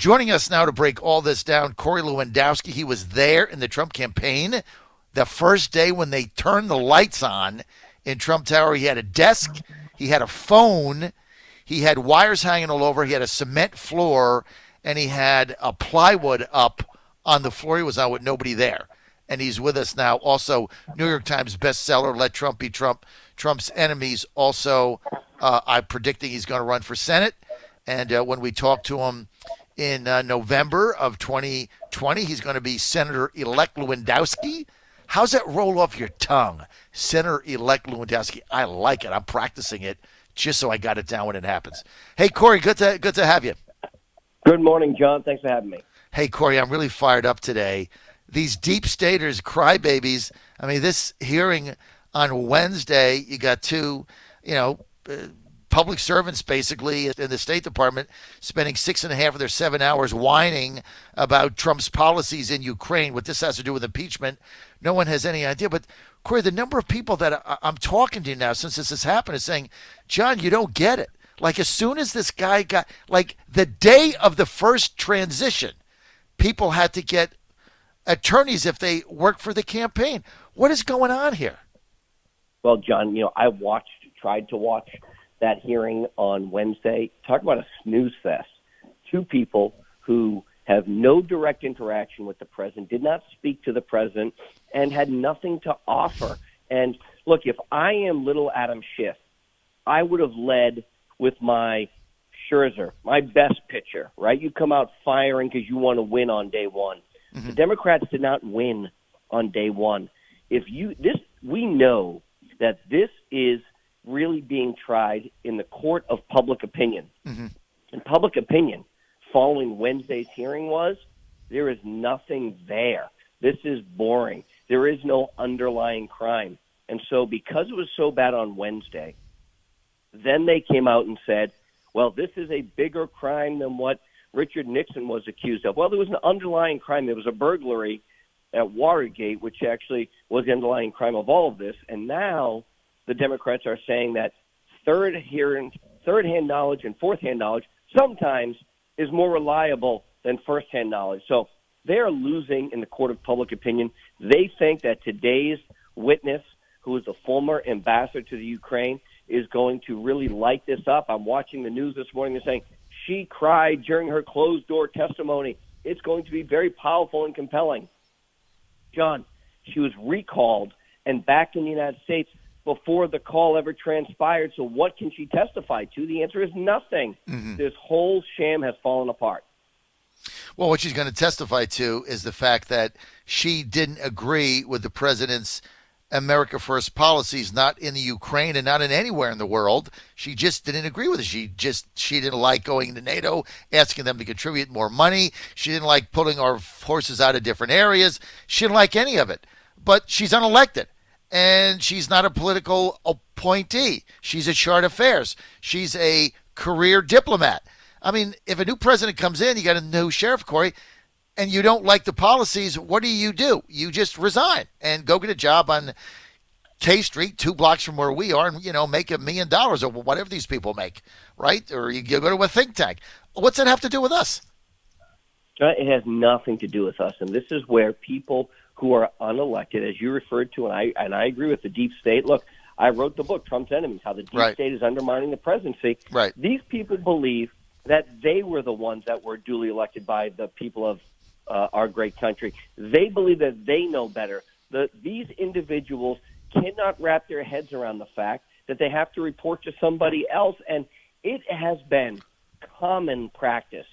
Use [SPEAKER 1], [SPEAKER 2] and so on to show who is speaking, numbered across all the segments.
[SPEAKER 1] Joining us now to break all this down, Corey Lewandowski. He was there in the Trump campaign the first day when they turned the lights on in Trump Tower. He had a desk, he had a phone, he had wires hanging all over, he had a cement floor, and he had a plywood up on the floor he was on with nobody there. And he's with us now. Also, New York Times bestseller, Let Trump Be Trump, Trump's Enemies. Also, I'm predicting he's going to run for Senate. And when we talk to him in November of 2020, he's going to be Senator-elect Lewandowski. How's that roll off your tongue? Senator-elect Lewandowski. I like it. I'm practicing it just so I got it down when it happens. Hey, Corey, good to have you.
[SPEAKER 2] Good morning, John. Thanks for having me.
[SPEAKER 1] Hey, Corey, I'm really fired up today. These deep staters, crybabies. I mean, this hearing on Wednesday, you got two, public servants basically in the State Department spending 6.5 of their 7 hours whining about Trump's policies in Ukraine. What this has to do with impeachment, no one has any idea. But, Corey, the number of people that I'm talking to now since this has happened is saying, John, you don't get it. Like, as soon as this guy got, like, the day of the first transition, people had to get attorneys if they work for the campaign. What is going on here?
[SPEAKER 2] Well, John, I tried to watch that hearing on Wednesday. Talk about a snooze fest. Two people who have no direct interaction with the president, did not speak to the president, and had nothing to offer. And look, if I am little Adam Schiff, I would have led with my Scherzer, my best pitcher, right? You come out firing because you want to win on day one. Mm-hmm. The Democrats did not win on day one. We know that this is really being tried in the court of public opinion. Mm-hmm. And public opinion following Wednesday's hearing was, there is nothing there. This is boring. There is no underlying crime. And so because it was so bad on Wednesday, then they came out and said, well, this is a bigger crime than what Richard Nixon was accused of. Well, there was an underlying crime. There was a burglary at Watergate, which actually was the underlying crime of all of this. And now the Democrats are saying that third-hand knowledge and fourth-hand knowledge sometimes is more reliable than first-hand knowledge. So they are losing in the court of public opinion. They think that today's witness, who is a former ambassador to the Ukraine, is going to really light this up. I'm watching the news this morning. They're saying she cried during her closed-door testimony. It's going to be very powerful and compelling. John, she was recalled and back in the United States before the call ever transpired. So what can she testify to? The answer is nothing. Mm-hmm. This whole sham has fallen apart.
[SPEAKER 1] Well, what she's going to testify to is the fact that she didn't agree with the president's America First policies, not in the Ukraine and not in anywhere in the world. She just didn't agree with it. She didn't like going to NATO, asking them to contribute more money. She didn't like pulling our forces out of different areas. She didn't like any of it. But she's unelected, and she's not a political appointee. She's a chart affairs. She's a career diplomat. I mean, if a new president comes in, you got a new sheriff, Corey, and you don't like the policies, what do? You just resign and go get a job on K Street, 2 blocks from where we are, and, make $1 million or whatever these people make, right? Or you go to a think tank. What's that have to do with us?
[SPEAKER 2] It has nothing to do with us, and this is where people who are unelected, as you referred to, and I agree with the deep state. Look, I wrote the book, Trump's Enemies, how the deep state is undermining the presidency. Right. These people believe that they were the ones that were duly elected by the people of our great country. They believe that they know better. These individuals cannot wrap their heads around the fact that they have to report to somebody else, and it has been common practice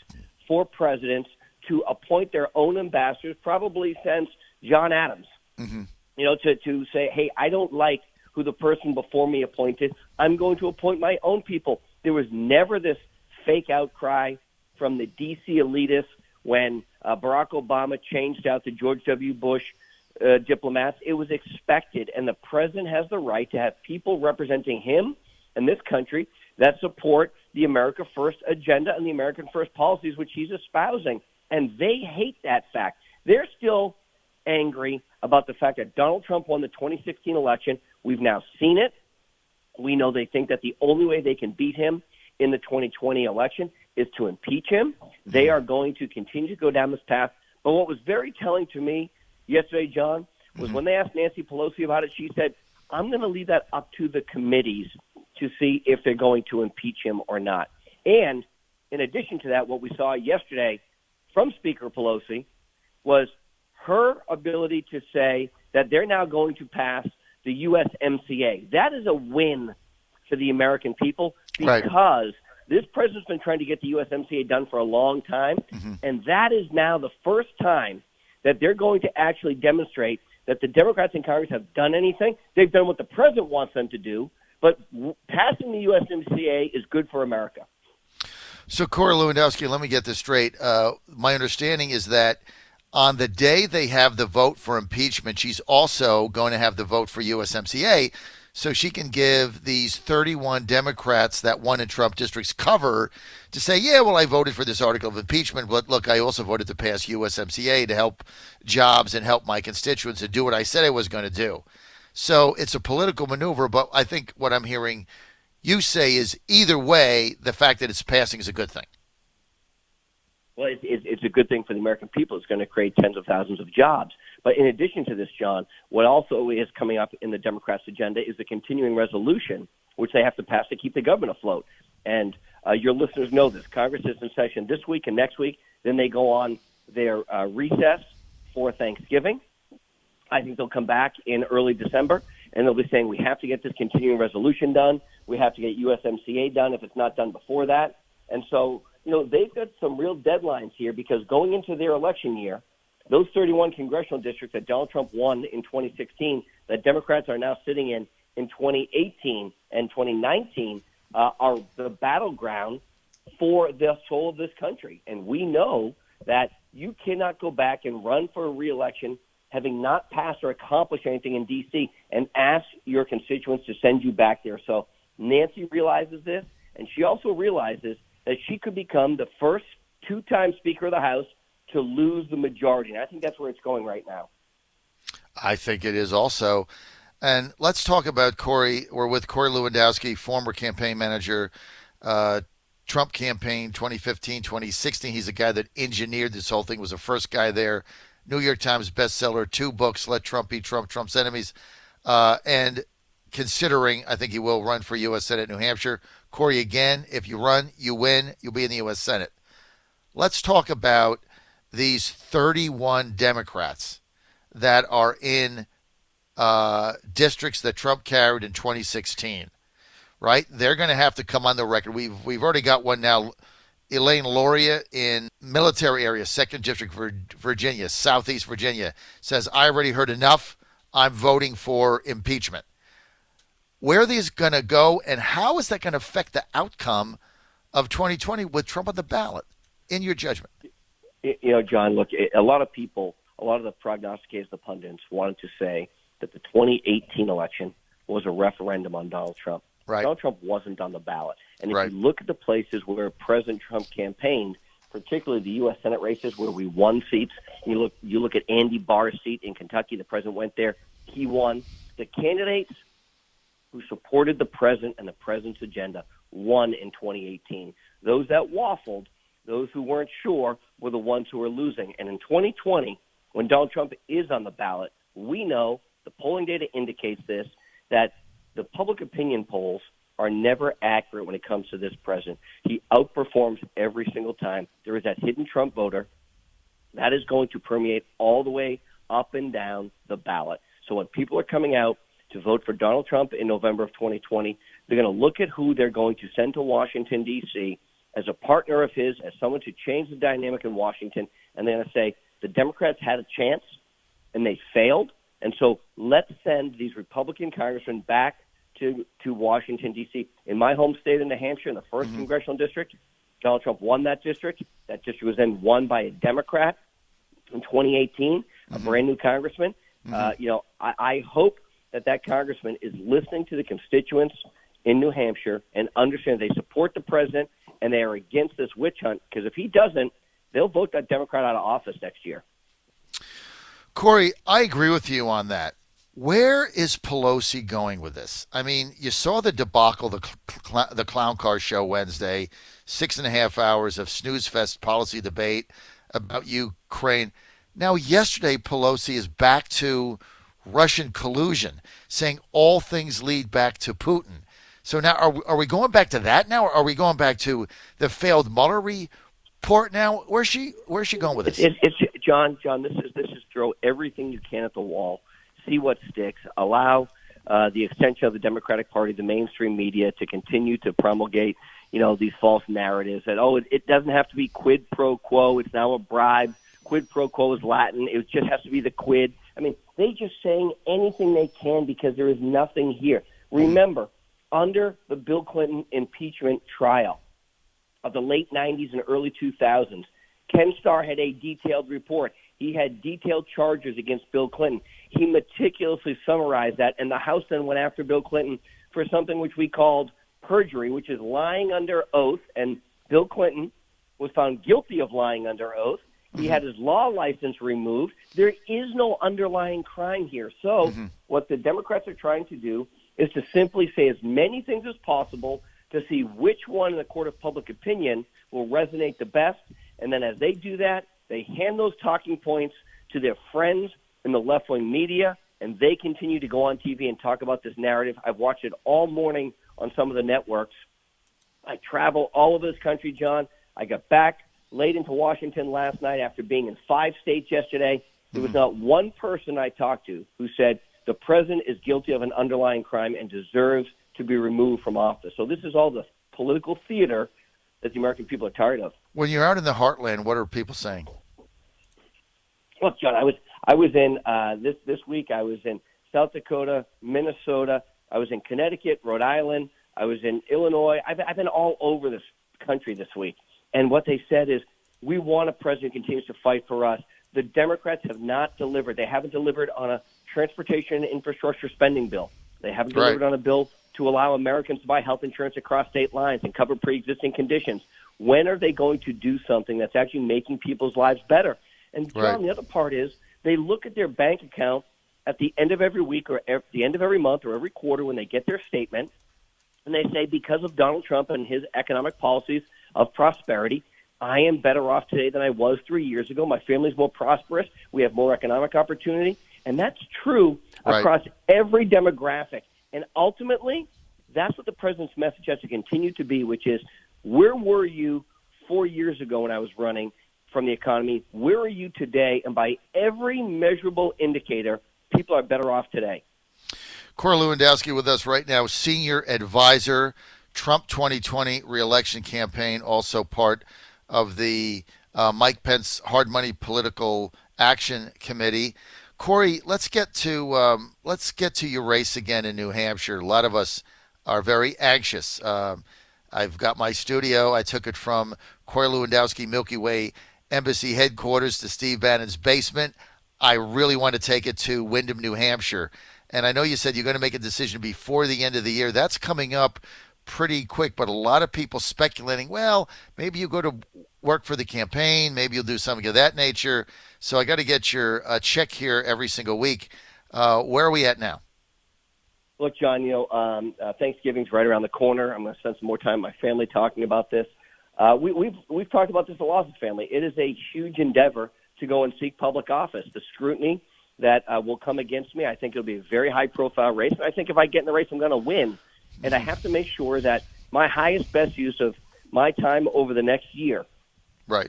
[SPEAKER 2] for presidents to appoint their own ambassadors, probably since John Adams, mm-hmm. To say, hey, I don't like who the person before me appointed. I'm going to appoint my own people. There was never this fake outcry from the D.C. elitists when Barack Obama changed out the George W. Bush diplomats. It was expected, and the president has the right to have people representing him and this country that support the America First agenda and the American First policies, which he's espousing. And they hate that fact. They're still angry about the fact that Donald Trump won the 2016 election. We've now seen it. We know they think that the only way they can beat him in the 2020 election is to impeach him. They are going to continue to go down this path. But what was very telling to me yesterday, John, was when they asked Nancy Pelosi about it, she said, I'm going to leave that up to the committees to see if they're going to impeach him or not. And in addition to that, what we saw yesterday from Speaker Pelosi was her ability to say that they're now going to pass the USMCA. That is a win for the American people because this president's been trying to get the USMCA done for a long time, and that is now the first time that they're going to actually demonstrate that the Democrats in Congress have done anything. They've done what the president wants them to do, but passing the USMCA is good for America.
[SPEAKER 1] So, Corey Lewandowski, let me get this straight. My understanding is that on the day they have the vote for impeachment, she's also going to have the vote for USMCA, so she can give these 31 Democrats that won in Trump districts cover to say, yeah, well, I voted for this article of impeachment, but look, I also voted to pass USMCA to help jobs and help my constituents and do what I said I was going to do. So it's a political maneuver, but I think what I'm hearing you say is either way, the fact that it's passing is a good thing.
[SPEAKER 2] Well, it's a good thing for the American people. It's going to create tens of thousands of jobs. But in addition to this, John, what also is coming up in the Democrats' agenda is the continuing resolution, which they have to pass to keep the government afloat. And your listeners know this. Congress is in session this week and next week. Then they go on their recess for Thanksgiving. I think they'll come back in early December, and they'll be saying we have to get this continuing resolution done. We have to get USMCA done if it's not done before that. And so, they've got some real deadlines here because going into their election year, those 31 congressional districts that Donald Trump won in 2016, that Democrats are now sitting in 2018 and 2019, are the battleground for the soul of this country. And we know that you cannot go back and run for a re-election having not passed or accomplished anything in D.C. and ask your constituents to send you back there. So Nancy realizes this, and she also realizes that she could become the first two-time Speaker of the House to lose the majority. And I think that's where it's going right now.
[SPEAKER 1] I think it is also. And let's talk about Corey. We're with Corey Lewandowski, former campaign manager, Trump campaign 2015, 2016. He's the guy that engineered this whole thing, was the first guy there. New York Times bestseller, 2 books, Let Trump Be Trump, Trump's Enemies. And considering, I think he will run for U.S. Senate, New Hampshire. Corey, again, if you run, you win, you'll be in the U.S. Senate. Let's talk about these 31 Democrats that are in districts that Trump carried in 2016, right? They're going to have to come on the record. We've already got one now. Elaine Loria in military area, 2nd District, Virginia, Southeast Virginia, says, I already heard enough. I'm voting for impeachment. Where are these going to go, and how is that going to affect the outcome of 2020 with Trump on the ballot, in your judgment?
[SPEAKER 2] John, look, a lot of people, a lot of the prognosticators, the pundits, wanted to say that the 2018 election was a referendum on Donald Trump.
[SPEAKER 1] Right.
[SPEAKER 2] Donald Trump wasn't on the ballot. And if
[SPEAKER 1] Right.
[SPEAKER 2] you look at the places where President Trump campaigned, particularly the U.S. Senate races where we won seats, you look at Andy Barr's seat in Kentucky, the president went there, he won. The candidates who supported the president and the president's agenda won in 2018. Those that waffled, those who weren't sure, were the ones who were losing. And in 2020, when Donald Trump is on the ballot, we know, the polling data indicates this, that the public opinion polls are never accurate when it comes to this president. He outperforms every single time. There is that hidden Trump voter that is going to permeate all the way up and down the ballot. So when people are coming out to vote for Donald Trump in November of 2020, they're going to look at who they're going to send to Washington, D.C. as a partner of his, as someone to change the dynamic in Washington, and they're going to say the Democrats had a chance and they failed, and so let's send these Republican congressmen back to Washington, D.C. In my home state of New Hampshire, in the 1st congressional district, Donald Trump won that district. That district was then won by a Democrat in 2018, a brand new congressman. I hope that congressman is listening to the constituents in New Hampshire and understand they support the president and they are against this witch hunt, because if he doesn't, they'll vote that Democrat out of office next year.
[SPEAKER 1] Corey, I agree with you on that. Where is Pelosi going with this? I mean, you saw the debacle, the clown car show Wednesday, 6.5 hours of snooze fest policy debate about Ukraine. Now, yesterday, Pelosi is back to Russian collusion, saying all things lead back to Putin. So now, are we going back to that now, or are we going back to the failed Mueller report now? Where's she going with this?
[SPEAKER 2] It's John. This is throw everything you can at the wall, see what sticks, allow the extension of the Democratic Party, the mainstream media, to continue to promulgate, these false narratives that, it doesn't have to be quid pro quo. It's now a bribe. Quid pro quo is Latin. It just has to be the quid. I mean, they just saying anything they can because there is nothing here. Remember, under the Bill Clinton impeachment trial of the late 90s and early 2000s, Ken Starr had a detailed report. He had detailed charges against Bill Clinton. He meticulously summarized that, and the House then went after Bill Clinton for something which we called perjury, which is lying under oath, and Bill Clinton was found guilty of lying under oath. He had his law license removed. There is no underlying crime here. So what the Democrats are trying to do is to simply say as many things as possible to see which one in the court of public opinion will resonate the best. And then as they do that, they hand those talking points to their friends in the left-wing media, and they continue to go on TV and talk about this narrative. I've watched it all morning on some of the networks. I travel all over this country, John. I got back late into Washington last night after being in 5 states yesterday. There was not one person I talked to who said the president is guilty of an underlying crime and deserves to be removed from office. So this is all the political theater that the American people are tired of.
[SPEAKER 1] When you're out in the heartland, what are people saying?
[SPEAKER 2] Look, John, I was in this week. I was in South Dakota, Minnesota. I was in Connecticut, Rhode Island. I was in Illinois. I've been all over this country this week. And what they said is, we want a president who continues to fight for us. The Democrats have not delivered. They haven't delivered on a transportation and infrastructure spending bill. They haven't delivered on a bill to allow Americans to buy health insurance across state lines and cover pre-existing conditions. When are they going to do something that's actually making people's lives better? And, John, the other part is they look at their bank account at the end of every week or at the end of every month or every quarter when they get their statement, and they say, because of Donald Trump and his economic policies of prosperity, I am better off today than I was 3 years ago. My family's more prosperous. We have more economic opportunity. And that's true across every demographic. And ultimately, that's what the president's message has to continue to be, which is, where were you 4 years ago when I was running from the economy? Where are you today? And by every measurable indicator, people are better off today.
[SPEAKER 1] Corey Lewandowski with us right now, senior advisor, Trump 2020 reelection campaign, also part of the Mike Pence Hard Money Political Action Committee. Corey, let's get to your race again in New Hampshire. A lot of us are very anxious. I've got my studio. I took it from Corey Lewandowski Milky Way Embassy headquarters to Steve Bannon's basement. I really want to take it to Windham, New Hampshire. And I know you said you're going to make a decision before the end of the year. That's coming up pretty quick, but a lot of people speculating, well, maybe you go to work for the campaign, maybe you'll do something of that nature. So I got to get your check here every single week. Where are we at now?
[SPEAKER 2] Look, John, Thanksgiving's right around the corner. I'm going to spend some more time with my family talking about this. We've talked about this a lot as a family. It is a huge endeavor to go and seek public office. The scrutiny that will come against me, I think it'll be a very high-profile race. And I think if I get in the race, I'm going to win. And I have to make sure that my highest, best use of my time over the next year,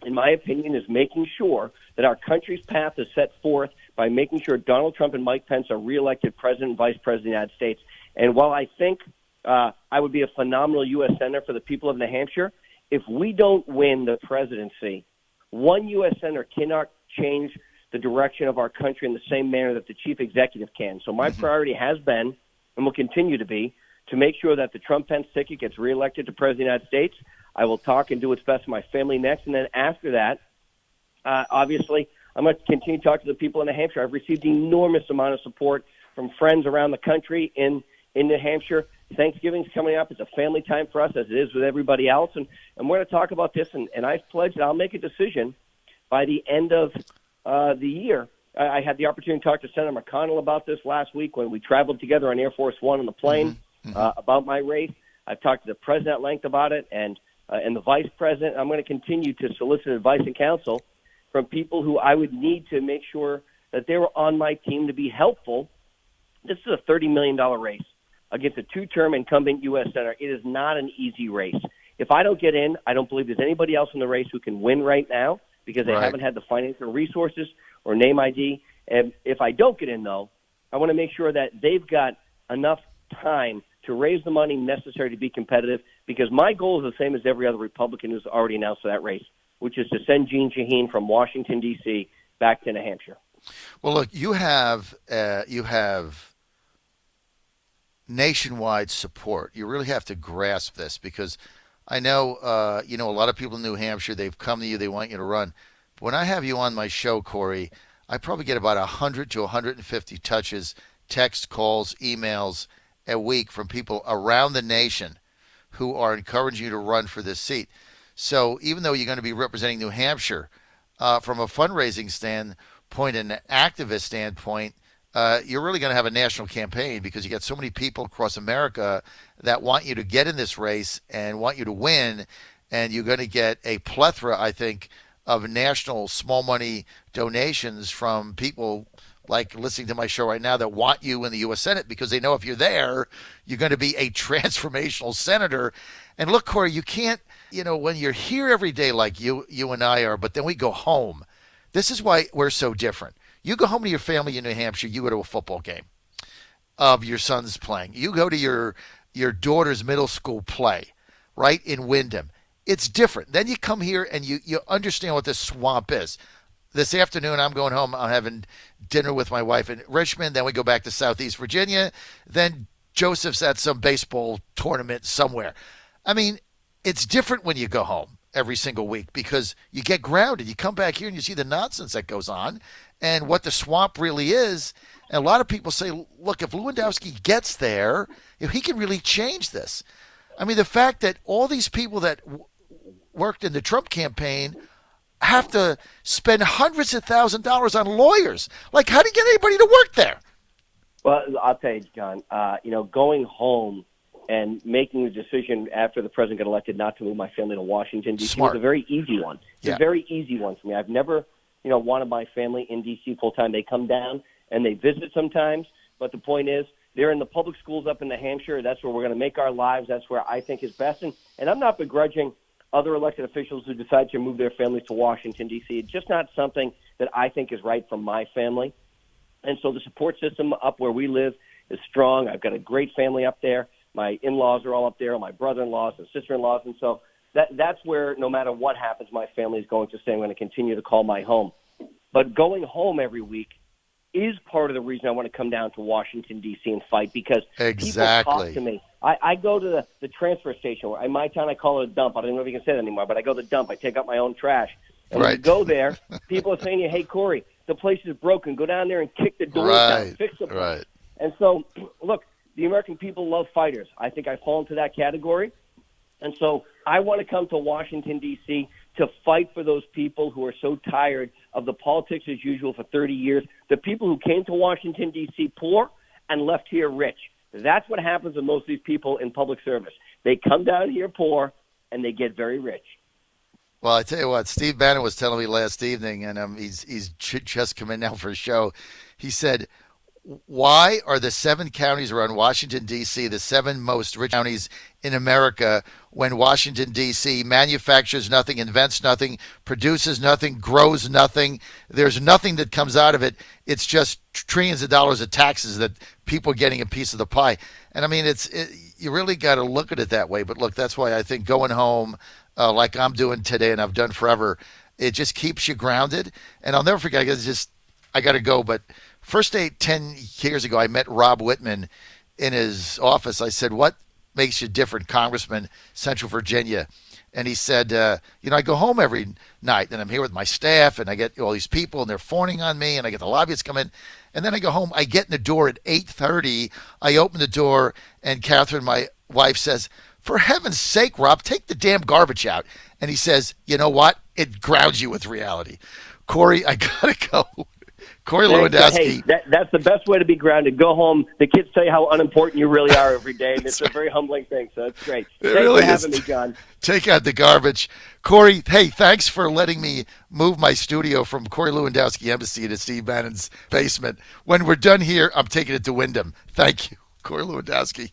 [SPEAKER 2] in my opinion, is making sure that our country's path is set forth by making sure Donald Trump and Mike Pence are reelected president and vice president of the United States. And while I think I would be a phenomenal U.S. senator for the people of New Hampshire, if we don't win the presidency, one U.S. senator cannot change the direction of our country in the same manner that the chief executive can. So my priority has been, and will continue to be, to make sure that the Trump-Pence ticket gets reelected to President of the United States. I will talk and do what's best for my family next. And then after that, obviously, I'm going to continue to talk to the people in New Hampshire. I've received enormous amount of support from friends around the country in New Hampshire. Thanksgiving's coming up. It's a family time for us, as it is with everybody else. And we're going to talk about this, and I've pledged that I'll make a decision by the end of the year I had the opportunity to talk to Senator McConnell about this last week when we traveled together on Air Force One on the plane about my race. I've talked to the president at length about it and the vice president. I'm going to continue to solicit advice and counsel from people who I would need to make sure that they were on my team to be helpful. This is a $30 million race against a two-term incumbent U.S. Senator. It is not an easy race. If I don't get in, I don't believe there's anybody else in the race who can win right now because they haven't had the financial resources or name ID. And if I don't get in, though, I want to make sure that they've got enough time to raise the money necessary to be competitive, because my goal is the same as every other Republican who's already announced for that race, which is to send Jeanne Shaheen from Washington, D.C. back to New Hampshire.
[SPEAKER 1] Well, look, you have nationwide support. You really have to grasp this, because I know, a lot of people in New Hampshire, they've come to you, they want you to run. But when I have you on my show, Corey, I probably get about 100 to 150 touches, text, calls, emails a week from people around the nation who are encouraging you to run for this seat. So even though you're going to be representing New Hampshire, from a fundraising standpoint and an activist standpoint, you're really going to have a national campaign, because you got so many people across America that want you to get in this race and want you to win, and you're going to get a plethora, I think, of national small money donations from people like listening to my show right now that want you in the U.S. Senate, because they know if you're there, you're going to be a transformational senator. And look, Corey, you can't, when you're here every day like you and I are, but then we go home. This is why we're so different. You go home to your family in New Hampshire, you go to a football game of your son's playing. You go to your daughter's middle school play, right, in Wyndham. It's different. Then you come here and you understand what this swamp is. This afternoon, I'm going home. I'm having dinner with my wife in Richmond. Then we go back to Southeast Virginia. Then Joseph's at some baseball tournament somewhere. I mean, it's different when you go home every single week, because you get grounded. You come back here and you see the nonsense that goes on and what the swamp really is. And a lot of people say, look, if Lewandowski gets there, he can really change this. I mean, the fact that all these people that worked in the Trump campaign have to spend hundreds of thousands of dollars on lawyers. Like, how do you get anybody to work there?
[SPEAKER 2] Well, I'll tell you, John, going home and making the decision after the president got elected not to move my family to Washington, D.C. was a very easy one. It's a very easy one for me. I've never, wanted my family in D.C. full-time. They come down and they visit sometimes, but the point is they're in the public schools up in New Hampshire. That's where we're going to make our lives. That's where I think is best. And I'm not begrudging other elected officials who decide to move their families to Washington, D.C. It's just not something that I think is right for my family. And so the support system up where we live is strong. I've got a great family up there. My in-laws are all up there, my brother-in-laws and sister-in-laws. And so that's where, no matter what happens, my family is going to stay. I'm going to continue to call my home. But going home every week is part of the reason I want to come down to Washington, D.C. and fight, because people talk to me. I go to the transfer station. In my town, I call it a dump. I don't know if you can say that anymore, but I go to the dump. I take out my own trash. And when you go there, people are saying to you, hey, Corey, the place is broken. Go down there and kick the doors down. Fix the place. Right. And so, look, the American people love fighters. I think I fall into that category. And so I want to come to Washington, D.C. to fight for those people who are so tired of the politics as usual for 30 years, the people who came to Washington, D.C. poor and left here rich. That's what happens with most of these people in public service. They come down here poor and they get very rich.
[SPEAKER 1] Well, I tell you what, Steve Bannon was telling me last evening, and he's just come in now for a show. He said, why are the 7 counties around Washington, D.C., the 7 most rich counties in America, when Washington, D.C. manufactures nothing, invents nothing, produces nothing, grows nothing? There's nothing that comes out of it. It's just trillions of dollars of taxes that people are getting a piece of the pie. And, I mean, you really got to look at it that way. But, look, that's why I think going home, like I'm doing today and I've done forever, it just keeps you grounded. And I'll never forget, I got to go, but first day 10 years ago, I met Rob Whitman in his office. I said, what makes you different, Congressman, Central Virginia? And he said, I go home every night, and I'm here with my staff, and I get all these people, and they're phoning on me, and I get the lobbyists come in. And then I go home. I get in the door at 8:30. I open the door, and Catherine, my wife, says, for heaven's sake, Rob, take the damn garbage out. And he says, you know what? It grounds you with reality. Corey, I got to go. Corey
[SPEAKER 2] Thanks.
[SPEAKER 1] Lewandowski.
[SPEAKER 2] Hey, that's the best way to be grounded. Go home. The kids tell you how unimportant you really are every day, and it's a very humbling thing. So that's great.
[SPEAKER 1] It
[SPEAKER 2] Thanks
[SPEAKER 1] really
[SPEAKER 2] for having
[SPEAKER 1] is.
[SPEAKER 2] me, John.
[SPEAKER 1] Take out the garbage. Corey, hey, thanks for letting me move my studio from Corey Lewandowski Embassy to Steve Bannon's basement. When we're done here, I'm taking it to Wyndham. Thank you, Corey Lewandowski.